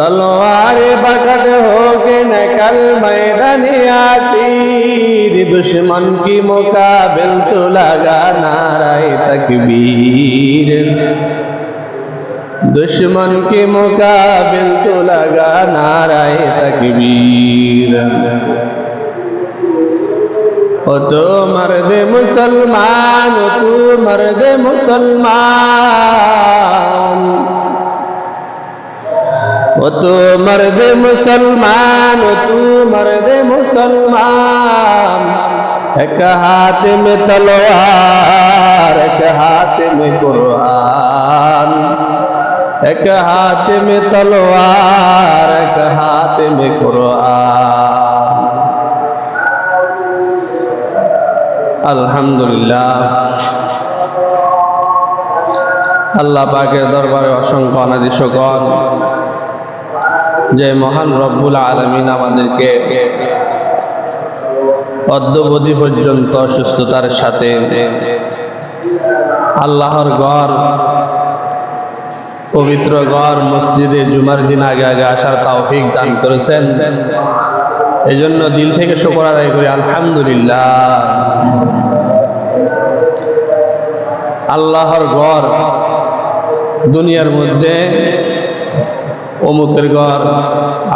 तलवार बकट हो के नकल मैदान यासीर, दुश्मन की मुकाबिल तो लगा नाराए तकबीर, दुश्मन के मुकाबिल तो लगा नाराए तकबीर। ओ तो मर्द मुसलमान, ओ तू मर्द मुसलमान, ओ तू मर्द मुसलमान, ओ तू मर्द मुसलमान। एक हाथ में तलवार, एक हाथ में कुरान, एक हाथ में तलवार, एक हाथ में कुरान। अल्हम्दुलिल्लाह, আল্লাহ পাকের দরবারে অসংখ্য অনাদি শুকর যে মহান রব্বুল আলামিন আমাদেরকে অদ্যবধি পর্যন্ত সুস্থতার সাথে আল্লাহর ঘর, পবিত্র ঘর মসজিদে জুমার দিন আগে আগে আসার তৌফিক দান করেছেন। এই জন্য দিল থেকে শুকর আদায় করি আলহামদুলিল্লাহ। আল্লাহর ঘর দুনিয়ার মধ্যে অমুকের ঘর,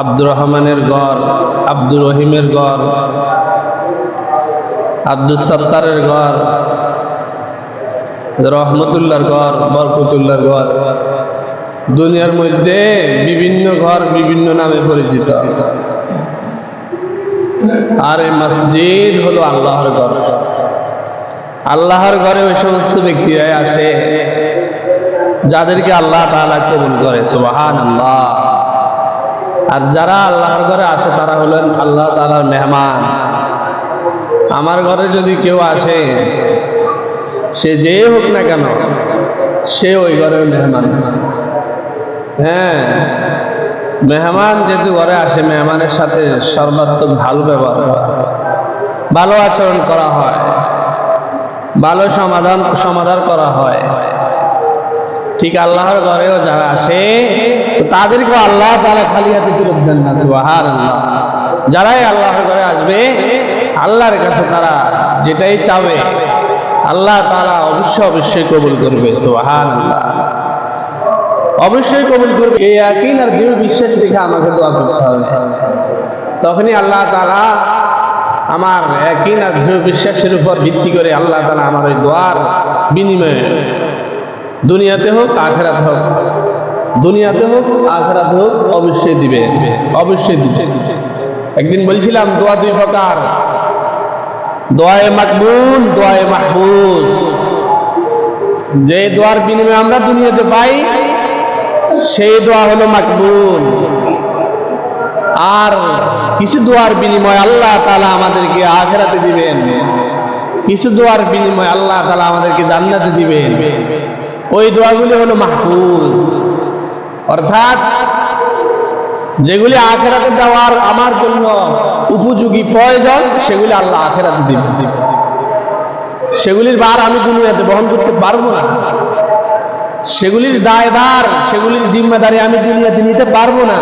আব্দুর রহমানের ঘর, আব্দুর রহিমের ঘর, আব্দুল সত্তারের ঘর, রহমতুল্লাহর ঘর, বরকতুল্লাহর ঘর, দুনিয়ার মধ্যে বিভিন্ন ঘর বিভিন্ন নামে পরিচিত। আর এই মসজিদ হলো আল্লাহর ঘর। আল্লাহর ঘরে ওই সমস্ত ব্যক্তিরাই আসে যাদেরকে আল্লাহ তাআলা কবুল করে, সুবহানাল্লাহ। আর যারা আল্লাহর ঘরে আসে তারা হলেন আল্লাহ তাআলার মেহমান। আমার ঘরে যদি কেউ আসে, সে যে হোক না কেন, সে ওই ঘরের মেহমান। হ্যাঁ, মেহমান যেহেতু ঘরে আসে, মেহমানের সাথে সর্বাত্মক ভালো ব্যবহার, ভালো আচরণ করা হয়, ভালো সমাধান করা হয়। ঠিক আল্লাহর ঘরেও যারা আসে তাদেরকে আল্লাহ তাআলা খালি হাতে ফেরত দেন না, সুবহানাল্লাহ। যারাই আল্লাহর ঘরে আসবে, আল্লাহর কাছে তারা যেটাই চাবে আল্লাহ তাআলা অবশ্যই কবুল করবে, সুবহানাল্লাহ। অবশ্যই কবুল করবে। এই ইয়াকিন আর দৃঢ় বিশ্বাস রেখে আমাকে দোয়া করতে হবে, তখনই আল্লাহ তাআলা আমার ইয়াকিন আর দৃঢ় বিশ্বাসের উপর ভিত্তি করে আল্লাহ তাআলা আমার ওই দোয়ার বিনিময়ে দুনিয়াতে হোক আখিরাতে হোক, দুনিয়াতে হোক আখিরাতে হোক অবশ্যই দিবে, অবশ্যই দিবে। একদিন বলছিলাম দোয়া দুই প্রকার, দোয়ায়ে মাকবুল, দোয়ায়ে মাহফুজ। যে দোয়ার বিনিময়ে আমরা দুনিয়াতে পাই সেই দোয়া হলো মাকবুল। আর কিছু দোয়ার বিনিময়ে আল্লাহ তাআলা আমাদেরকে আখিরাতে দিবেন, কিছু দোয়ার বিনিময়ে আল্লাহ তাআলা আমাদেরকে জান্নাতে দিবেন। ওই দোয়াগুলি হলো মাহফুজ, অর্থাৎ যেগুলি আখিরাতে দেওয়ার আমার জন্য উপযোগী প্রয়োজন, সেগুলি আল্লাহ আখিরাতে দিবেন। সেগুলির ভার আমি দুনিয়াতে বহন করতে পারবো না, সেগুলির দায়ভার, সেগুলির জিম্মাদারি আমি দুনিয়াতে নিতে পারবো না।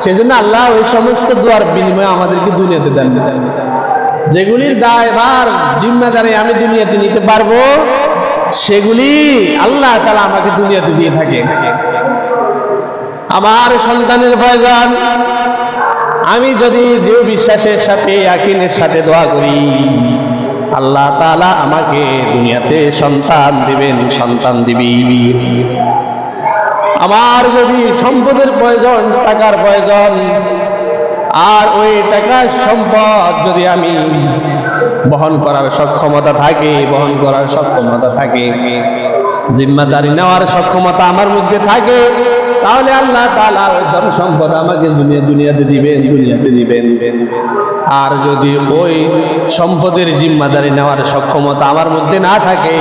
সেজন্য আল্লাহ ওই সমস্ত দোয়ার বিনিময়ে আমাদেরকে দুনিয়াতে দেন। যেগুলির দায়ভার, জিম্মাদারি আমি দুনিয়াতে নিতে পারবো, সেগুলি আল্লাহ তাআলা আমাকে দুনিয়াতে দিয়ে থাকে। আমার সন্তানের প্রয়োজন, আমি যদি দৃঢ় বিশ্বাসের সাথে ইয়াকিনের সাথে দোয়া করি, আল্লাহ তাআলা আমাকে দুনিয়াতে সন্তান দিবেন, সন্তান দিবেন। আমার যদি সম্পদের প্রয়োজন, টাকার প্রয়োজন, আর ওই টাকার সম্পদ যদি আমি বহন করার সক্ষমতা থাকে, বহন করার সক্ষমতা থাকে, জিম্মাদারি নেওয়ার সক্ষমতা আমার মধ্যে থাকে, তাহলে আল্লাহ তাআলা ওই ধন সম্পদ আমাকে দুনিয়াতে দিবেন, দুনিয়াতে দিবেন। আর যদি ওই সম্পদের জিম্মাদারি নেওয়ার সক্ষমতা আমার মধ্যে না থাকে,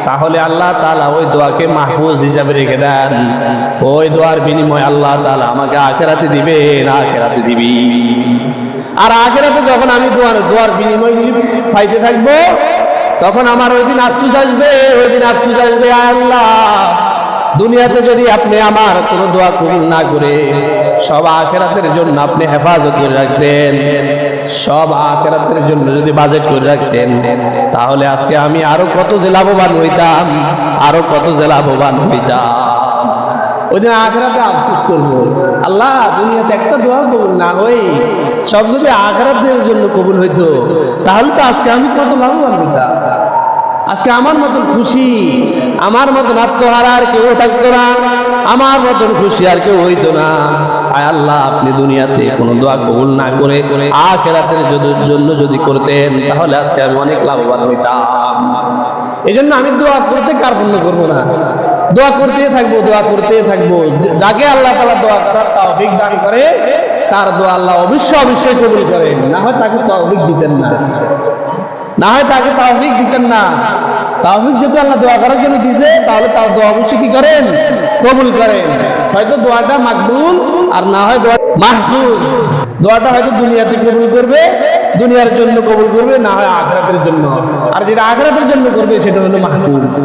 তাহলে আল্লাহ তাআলা ওই দোয়াকে মাহফুজ হিসাবে রেখে দেন। ওই দোয়ার বিনিময়ে আল্লাহ তাআলা আমাকে আখিরাতে দিবেন, আখিরাতে দিবেন। আর আখিরাতে যখন আমি দোয়ার বিনিময়গুলি পাইতে থাকবো, তখন আমার ওই দিন আফসোস আসবে, ওই দিন আফসোস আসবে, আল্লাহ দুনিয়াতে যদি আপনি আমার কোনো দোয়া কবুল না করে সব আখিরাতের জন্য আপনি হেফাজত করে রাখতেন, সব আখিরাতের জন্য যদি বাজেট করে রাখতেন, তাহলে আজকে আমি আরো কত যে লাভবান হইতাম, আরো কত যে লাভবান হইতাম। ওই দিন আখিরাতে আফসোস করবো, আল্লাহ দুনিয়াতে একটা দোয়া কবুল না হই, সব যদি আখিরাতের জন্য কবুল হইতো, তাহলে তো আজকে আমি কত লাভবান হইতাম। আজকে আমার মতন খুশি, আমার মতন আত্মহারা আর কেউ থাকতো না, আমার মতন খুশি আর কেউ হইতো না। আয় আল্লাহ, আপনি দুনিয়াতে কোনো দোয়া কবুল না করে আখিরাতের জন্য যদি করতেন, তাহলে আজকে আমি অনেক লাভবান হইতাম। এই জন্য আমি দোয়া করতে কার্পণ্য করবো না, দোয়া করতে থাকবো, দোয়া করতে থাকবো। যাকে আল্লাহ তাআলা দোয়া করার তৌফিক দান করে, তার দোয়া আল্লাহ অবশ্যই কবুল করেন, না হয় তাকে তৌফিক দিতেন না, না হয় তাকে তৌফিক দিতেন না। তৌফিক যদি আল্লাহ দোয়া করার জন্য দিতে, তাহলে তার দোয়া অবশ্যই কি করেন, কবুল করেন। হয়তো দোয়াটা মাকবুল, আর না হয় দোয়া মাহফুজ। দোয়াটা হয়তো দুনিয়াতে কবুল করবে, দুনিয়ার জন্য কবুল করবে, না হয় আখিরাতের জন্য। আর যেটা আখিরাতের জন্য করবে সেটা হলো মাহফুজ।